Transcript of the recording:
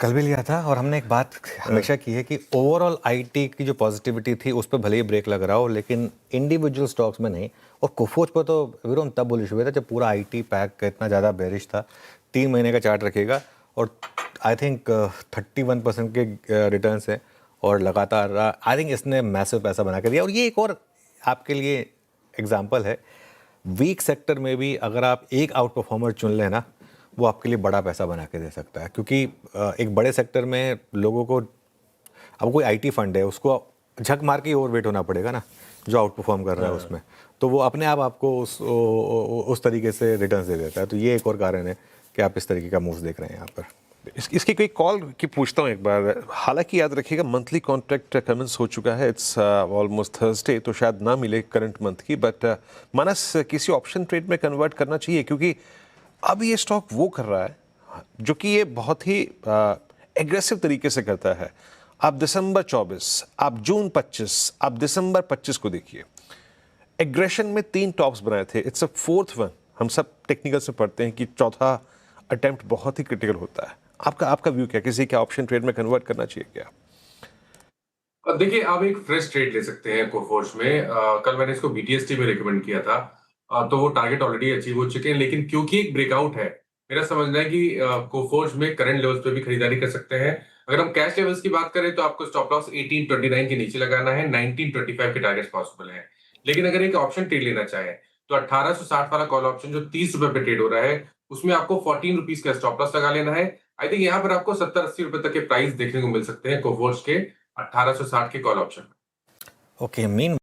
कल भी लिया था और हमने एक बात हमेशा की है कि ओवरऑल आईटी की जो पॉजिटिविटी थी उस पर भले ही ब्रेक लग रहा हो, लेकिन इंडिविजुअल स्टॉक्स में नहीं। और कोफोज पर तो विरोम तब बुलिश हुए थे जब पूरा आईटी पैक इतना ज़्यादा बेरिश था। 3 महीने का चार्ट रखेगा और आई थिंक 31% के रिटर्न है और लगातार आई थिंक इसने मैसिव पैसा बना के दिया। और ये एक और आपके लिए एग्जाम्पल है, वीक सेक्टर में भी अगर आप एक आउट परफॉर्मर चुन लें ना, वो आपके लिए बड़ा पैसा बना के दे सकता है। क्योंकि एक बड़े सेक्टर में लोगों को, अब कोई आईटी फंड है उसको झक मार के ओवर वेट होना पड़ेगा ना, जो आउट परफॉर्म कर रहा है उसमें, तो वो अपने आप आपको उस तरीके से रिटर्न दे देता है। तो ये एक और कारण है कि आप इस तरीके का मूव देख रहे हैं यहाँ पर। इसकी कोई कॉल की पूछता हूँ एक बार। हालांकि याद रखिएगा मंथली कॉन्ट्रैक्ट कमेंस हो चुका है, इट्स ऑलमोस्ट थर्सडे, तो शायद ना मिले करंट मंथ की, बट मानस किसी ऑप्शन ट्रेड में कन्वर्ट करना चाहिए, क्योंकि अब ये स्टॉक वो कर रहा है जो कि ये बहुत ही एग्रेसिव तरीके से करता है। आप दिसंबर 24, आप जून 25, आप दिसंबर 25 को देखिए, एग्रेशन में 3 टॉप्स बनाए थे, इट्स अ फोर्थ वन। हम सब टेक्निकल से पढ़ते हैं कि चौथा अटेम्प्ट बहुत ही क्रिटिकल होता है। आपका व्यू क्या, किसी का ऑप्शन ट्रेड में कन्वर्ट करना चाहिए क्या? देखिए, आप एक फ्रेश ट्रेड ले सकते हैं कोफोर्ज में। कल मैंने इसको बीटीएसटी में रिकमेंड किया था। तो वो टारगेट ऑलरेडी अचीव हो चुके हैं, लेकिन क्योंकि एक ब्रेकआउट है, मेरा समझना है कि कोफोर्ज में करंट लेवल्स पे भी खरीदारी कर सकते हैं। अगर हम कैश लेवल्स की बात करें तो आपको स्टॉप लॉस 1829 के नीचे लगाना है, 1925 के टारगेट्स पॉसिबल है। लेकिन अगर एक ऑप्शन ट्रेड लेना चाहे तो 1860 वाला कॉल ऑप्शन जो 30 रुपए पे ट्रेड हो रहा है, उसमें आपको 14 रुपीज का स्टॉप लॉस लगा लेना है। आई थिंक यहाँ पर आपको 70-80 रुपए तक के प्राइस देखने को मिल सकते हैं कोफोर्ज के 1860 के कॉल ऑप्शन। Okay, mean